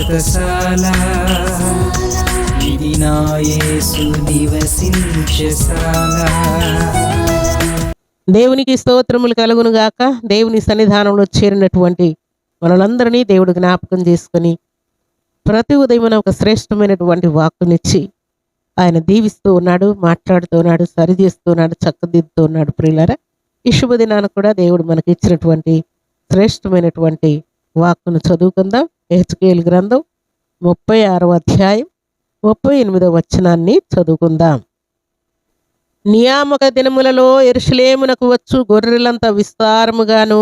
వ్రతశాల ఇది నా యేసు నివసించశాల. దేవునికి స్తోత్రములు కలుగును గాక. దేవుని సన్నిధానంలో చేరినటువంటి మనలందరినీ దేవుడు జ్ఞాపకం చేసుకొని ప్రతి ఉదయం ఒక శ్రేష్టమైనటువంటి వాక్కునిచ్చి ఆయన దీవిస్తూ ఉన్నాడు, మాట్లాడుతూ ఉన్నాడు, సరిచేస్తూ ఉన్నాడు, చక్కదిద్దుతూ ఉన్నాడు. ప్రియులారా, ఈ శుభదినాన్ని కూడా దేవుడు మనకి ఇచ్చినటువంటి శ్రేష్టమైనటువంటి వాక్కును చదువుకుందాం. హెచ్కేల్ గ్రంథం 36వ అధ్యాయం 38వ వచనాన్ని చదువుకుందాం. నియామక దినములలో యెరూషలేమునకు వచ్చు గొర్రెలంత విస్తారముగాను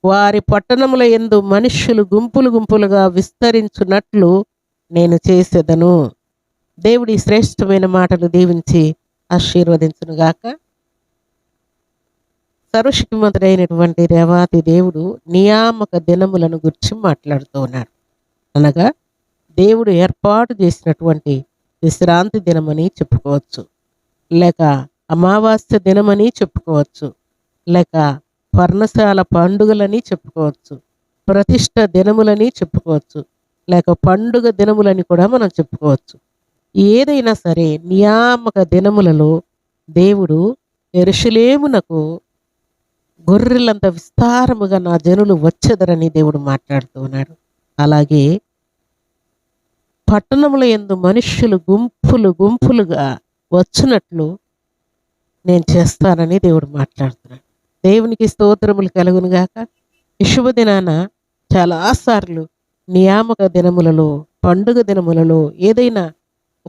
వారి పట్టణముల యందు మనుష్యులు గుంపులు గుంపులుగా విస్తరించున్నట్లు నేను చేసేదను. దేవుడి శ్రేష్టమైన మాటలు దీవించి ఆశీర్వదించునుగాక. సర్వశక్తిమంతుడైనటువంటి దేవాతి దేవుడు నియామక దినములను గురించి మాట్లాడుతూ ఉన్నాడు. అనగా దేవుడు ఏర్పాటు చేసినటువంటి విశ్రాంతి దినమని చెప్పుకోవచ్చు, లేక అమావాస్య దినమని చెప్పుకోవచ్చు, లేక పర్ణశాల పండుగలని చెప్పుకోవచ్చు, ప్రతిష్ట దినములని చెప్పుకోవచ్చు, లేక పండుగ దినములని కూడా మనం చెప్పుకోవచ్చు. ఏదైనా సరే నియామక దినములలో దేవుడు యెరూషలేమునకు గొర్రెలంత విస్తారముగా నా జనులు వచ్చెదరని దేవుడు మాట్లాడుతూ ఉన్నాడు. అలాగే పట్టణముల యందు మనుష్యులు గుంపులు గుంపులుగా వచ్చినట్లు నేను చేస్తానని దేవుడు మాట్లాడుతున్నాడు. దేవునికి స్తోత్రములు కలుగును గాక. ఈ శుభదినాన చాలాసార్లు నియామక దినములలో, పండుగ దినములలో, ఏదైనా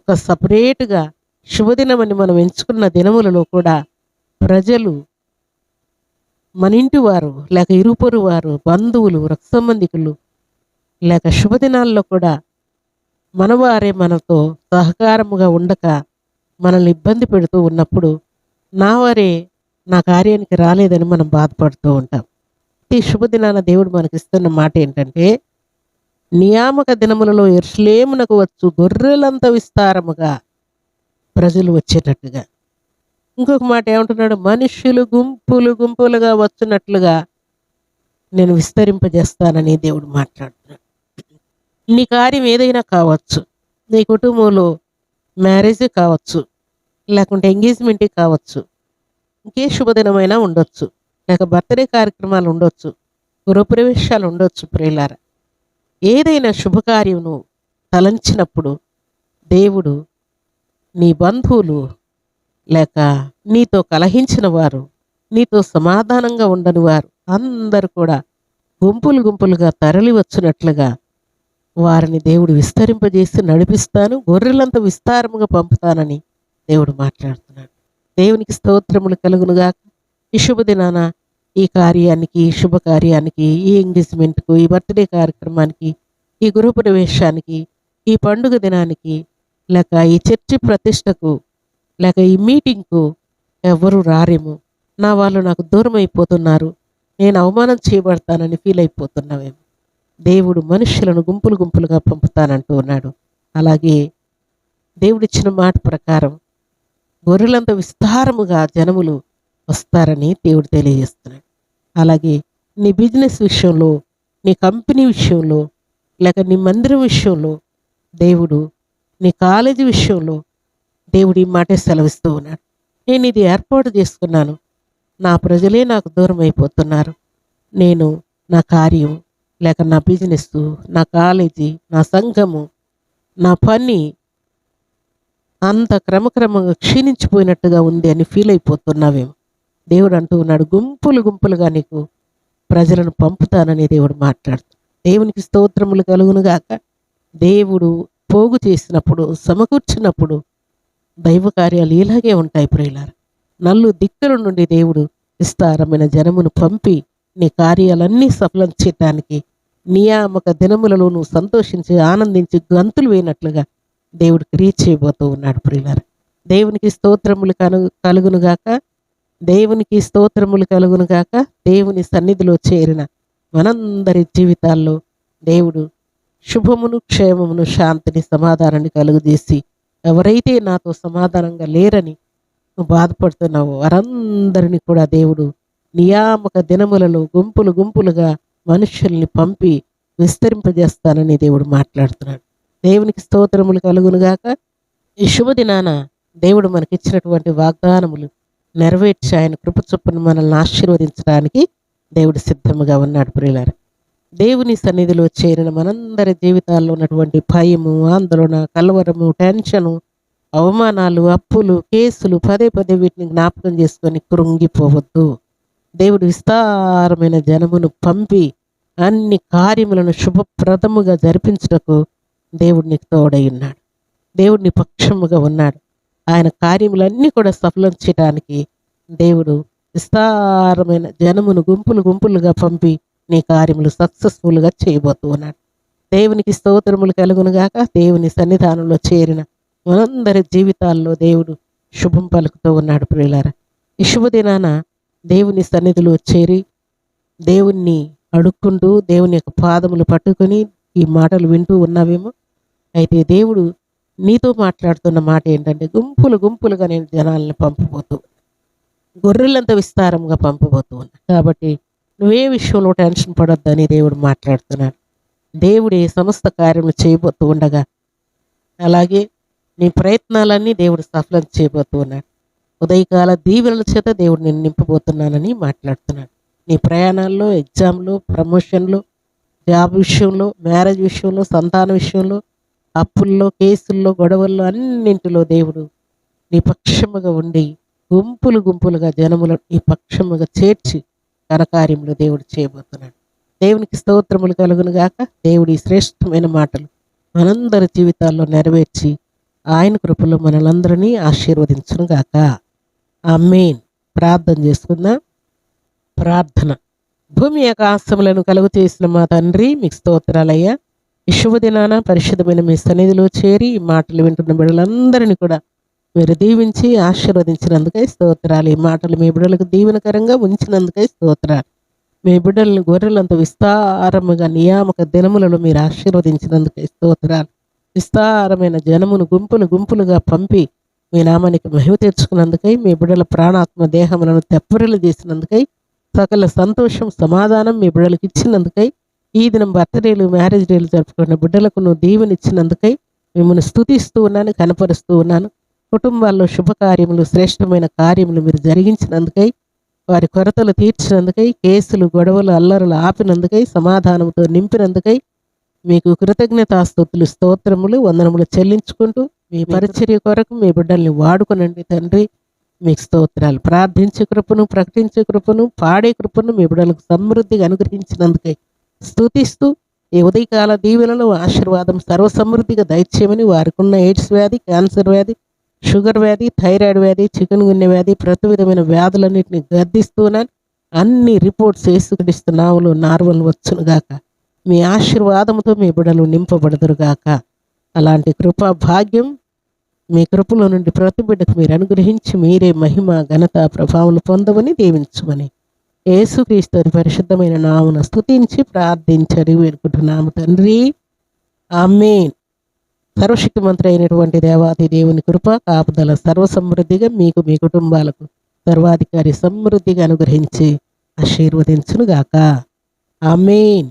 ఒక సపరేట్గా శుభదినమని మనం ఎంచుకున్న దినములలో కూడా ప్రజలు, మన ఇంటి వారు, లేక ఇరుపొరు వారు, బంధువులు, రక్త సంబంధికులు, లేక శుభదినాల్లో కూడా మనవారే మనతో సహకారముగా ఉండక మనల్ని ఇబ్బంది పెడుతూ ఉన్నప్పుడు నా వారే నా కార్యానికి రాలేదని మనం బాధపడుతూ ఉంటాం. ఈ శుభదినాన దేవుడు మనకిస్తున్న మాట ఏంటంటే, నియామక దినములలో యెరూషలేమునకు వచ్చు గొర్రెలంత విస్తారముగా ప్రజలు వచ్చేటట్టుగా. ఇంకొక మాట ఏమంటున్నాడు? మనుష్యులు గుంపులు గుంపులుగా వచ్చినట్లుగా నేను విస్తరింపజేస్తానని దేవుడు మాట్లాడుతున్నాడు. నీ కార్యం ఏదైనా కావచ్చు, నీ కుటుంబంలో మ్యారేజ్ కావచ్చు, లేకుంటే ఎంగేజ్మెంట్ కావచ్చు, ఇంకే శుభదినమైనా ఉండొచ్చు, లేక బర్త్డే కార్యక్రమాలు ఉండొచ్చు, గృహప్రవేశాలు ఉండొచ్చు. ప్రియులారా, ఏదైనా శుభకార్యమును తలంచినప్పుడు దేవుడు నీ బంధువులు, లేక నీతో కలహించిన వారు, నీతో సమాధానంగా ఉండని వారు అందరూ కూడా గుంపులు గుంపులుగా తరలి వచ్చినట్లుగా వారిని దేవుడు విస్తరింపజేసి నడిపిస్తాను, గొర్రెలంత విస్తారముగా పంపుతానని దేవుడు మాట్లాడుతున్నాడు. దేవునికి స్తోత్రములు కలుగునుగాక. ఈ శుభదినాన ఈ కార్యానికి, ఈ శుభకార్యానికి, ఈ ఎంగేజ్మెంట్కు, ఈ బర్త్డే కార్యక్రమానికి, ఈ గృహప్రవేశానికి, ఈ పండుగ దినానికి, లేక ఈ చర్చి ప్రతిష్టకు, లేక ఈ మీటింగ్కు ఎవరు రారేమో, నా వాళ్ళు నాకు దూరం అయిపోతున్నారు, నేను అవమానం చేయబడతానని ఫీల్ అయిపోతున్నావేమో. దేవుడు మనుషులను గుంపులు గుంపులుగా పంపుతానంటూ ఉన్నాడు. అలాగే దేవుడిచ్చిన మాట ప్రకారం గొర్రెలంత విస్తారముగా జనములు వస్తారని దేవుడు తెలియజేస్తున్నాడు. అలాగే నీ బిజినెస్ విషయంలో, నీ కంపెనీ విషయంలో, లేక నీ మందిరం విషయంలో దేవుడు, నీ కాలేజీ విషయంలో దేవుడు ఈ మాటే సెలవిస్తూ ఉన్నాడు. నేను ఇది ఏర్పాటు చేసుకున్నాను, నా ప్రజలే నాకు దూరం అయిపోతున్నారు, నేను నా కార్యం, లేక నా బిజినెస్, నా కాలేజీ, నా సంఘము, నా పని అంత క్రమక్రమంగా క్షీణించిపోయినట్టుగా ఉంది అని ఫీల్ అయిపోతున్నావేమో. దేవుడు అంటూ ఉన్నాడు, గుంపులు గుంపులుగా నీకు ప్రజలను పంపుతానని దేవుడు మాట్లాడుతాడు. దేవునికి స్తోత్రములు కలుగునుగాక. దేవుడు పోగు చేసినప్పుడు, సమకూర్చినప్పుడు దైవ కార్యాలు ఇలాగే ఉంటాయి ప్రియులారా. నలు దిక్కుల నుండి దేవుడు విస్తారమైన జనమును పంపి నీ కార్యాలన్నీ సఫలం చేయటానికి నియామక దినములలో నువ్వు సంతోషించి ఆనందించి గంతులు వేయనట్లుగా దేవుడు క్రియ చేయబోతూ ఉన్నాడు ప్రియులారా. దేవునికి స్తోత్రములు కలుగునుగాక. దేవునికి స్తోత్రములు కలుగునుగాక. దేవుని సన్నిధిలో చేరిన మనందరి జీవితాల్లో దేవుడు శుభమును, క్షేమమును, శాంతిని, సమాధానాన్ని కలుగజేసి, ఎవరైతే నాతో సమాధానంగా లేరని నువ్వు బాధపడుతున్నావో వారందరినీ కూడా దేవుడు నియామక దినములలో గుంపులు గుంపులుగా మనుషుల్ని పంపి విస్తరింపజేస్తానని దేవుడు మాట్లాడుతున్నాడు. దేవునికి స్తోత్రములు కలుగునుగాక. ఈ శుభదినాన దేవుడు మనకిచ్చినటువంటి వాగ్దానములు నెరవేర్చి ఆయన కృప చొప్పున మనల్ని ఆశీర్వదించడానికి దేవుడు సిద్ధముగా ఉన్నాడు. ప్రియులారా, దేవుని సన్నిధిలో చేరిన మనందరి జీవితాల్లో ఉన్నటువంటి భయము, ఆందోళన, కలవరము, టెన్షను, అవమానాలు, అప్పులు, కేసులు పదే పదే వీటిని జ్ఞాపకం చేసుకొని కృంగిపోవద్దు. దేవుడు విస్తారమైన జనమును పంపి అన్ని కార్యములను శుభప్రదముగా జరిపించుటకు దేవుడు నీకు తోడై ఉన్నాడు. దేవుడిని పక్షముగా ఉన్నాడు. ఆయన కార్యములన్నీ కూడా సఫలం చేయడానికి దేవుడు విస్తారమైన జనమును గుంపులు గుంపులుగా పంపి నీ కార్యములు సక్సెస్ఫుల్గా చేయబోతూ ఉన్నాడు. దేవునికి స్తోత్రములు కలుగునుగాక. దేవుని సన్నిధానంలో చేరిన మనందరి జీవితాల్లో దేవుడు శుభం పలుకుతూ ఉన్నాడు. ప్రియులారా, ఈ శుభదినాన దేవుని సన్నిధిలో చేరి దేవుణ్ణి అడుక్కుంటూ దేవుని యొక్క పాదములు పట్టుకొని ఈ మాటలు వింటూ ఉన్నావేమో. అయితే దేవుడు నీతో మాట్లాడుతున్న మాట ఏంటంటే, గుంపులు గుంపులుగా నేను జనాలను పంపబోతూ గొర్రెలంత విస్తారంగా పంపబోతూ ఉన్నా. కాబట్టి నువ్వే విషయంలో టెన్షన్ పడొద్దని దేవుడు మాట్లాడుతున్నాడు. దేవుడు ఈ సమస్త కార్యములు చేయబోతూ ఉండగా అలాగే నీ ప్రయత్నాలన్నీ దేవుడు సఫలం చేయబోతూ ఉన్నాడు. ఉదయకాల దీవెనల చేత దేవుడు నేను నింపబోతున్నానని మాట్లాడుతున్నాడు. నీ ప్రయాణాల్లో, ఎగ్జామ్లో, ప్రమోషన్లో, జాబ్ విషయంలో, మ్యారేజ్ విషయంలో, సంతాన విషయంలో, అప్పుల్లో, కేసుల్లో, గొడవల్లో అన్నింటిలో దేవుడు నీ పక్షముగా ఉండి గుంపులు గుంపులుగా జనములు నీ పక్షముగా చేర్చి ఘనకార్యములు దేవుడు చేయబోతున్నాడు. దేవునికి స్తోత్రములు కలుగునుగాక. దేవుడి శ్రేష్టమైన మాటలు మనందరి జీవితాల్లో నెరవేర్చి ఆయన కృపలో మనలందరినీ ఆశీర్వదించునుగాక. ఆమేన్. ప్రార్థన చేసుకుందాం. ప్రార్థన. భూమి ఆకాశములను కలుగు చేసిన మా తండ్రి, మీకు స్తోత్రాలయ్యా. ఈ శుభదినాన పరిశుద్ధమైన మీ సన్నిధిలో చేరి ఈ మాటలు వింటున్న బిడ్డలందరినీ కూడా మీరు దీవించి ఆశీర్వదించినందుకై స్తోత్రాలు. ఈ మాటలు మీ బిడ్డలకు దీవెనకరంగా ఉంచినందుకై స్తోత్రాలు. మీ బిడ్డలను గొర్రెలంత విస్తారముగా నియామక దినములలో మీరు ఆశీర్వదించినందుకై స్తోత్రాలు. విస్తారమైన జనమును గుంపులు గుంపులుగా పంపి మీ నామానికి మహిమ తెచ్చుకున్నందుకై, మీ బిడ్డల ప్రాణాత్మ దేహములను తెప్పరిలు చేసినందుకై, సకల సంతోషం సమాధానం మీ బిడ్డలకు ఇచ్చినందుకై, ఈ దినం బర్త్డేలు, మ్యారేజ్ డేలు జరుపుకున్న బిడ్డలకు నువ్వు దీవెనిచ్చినందుకై మిమ్మల్ని స్తుతిస్తూ ఉన్నాను, కనపరుస్తూ ఉన్నాను. కుటుంబాల్లో శుభకార్యములు, శ్రేష్టమైన కార్యములు మీరు జరిగించినందుకై, వారి కొరతలు తీర్చినందుకై, కేసులు, గొడవలు, అల్లరులు ఆపినందుకై, సమాధానంతో నింపినందుకై మీకు కృతజ్ఞతాస్తుతులు, స్తోత్రములు, వందనములు చెల్లించుకుంటూ మీ పరిచర్య కొరకు మీ బిడ్డల్ని వాడుకునండి తండ్రి. మీకు స్తోత్రాలు. ప్రార్థించే కృపను, ప్రకటించే కృపను, పాడే కృపను మీ బిడ్డలకు సమృద్ధిగా అనుగ్రహించినందుకై స్తుతిస్తూ ఈ ఉదయకాల దీవెనలో ఆశీర్వాదం సర్వసమృద్ధిగా దయచేయమని, వారికి ఉన్న ఎయిడ్స్ వ్యాధి, క్యాన్సర్ వ్యాధి, షుగర్ వ్యాధి, థైరాయిడ్ వ్యాధి, చికెన్ గున్య వ్యాధి, ప్రతి విధమైన వ్యాధులన్నింటినీ గర్దిస్తున్నాను. అన్ని రిపోర్ట్స్ యేసుక్రీస్తు నామములో నార్మల్ వచ్చునుగాక. మీ ఆశీర్వాదముతో మీ బిడ్డలు నింపబడదురుగాక. అలాంటి కృపా భాగ్యం మీ కృపలో నుండి ప్రతి బిడ్డకు మీరు అనుగ్రహించి మీరే మహిమ, ఘనత, ప్రభావాలు పొందమని దీవించమని యేసుక్రీస్తు పరిశుద్ధమైన నామమున స్తుతించి ప్రార్థించడి వేడుకుంటున్నాము తండ్రి. ఆమేన్. సర్వశక్తిమంతుడు అయినటువంటి దేవాది దేవుని కృప, కాపుదల సర్వసమృద్ధిగా మీకు, మీ కుటుంబాలకు సర్వాధికారి సమృద్ధిగా అనుగ్రహించి ఆశీర్వదించునుగాక. ఆమేన్.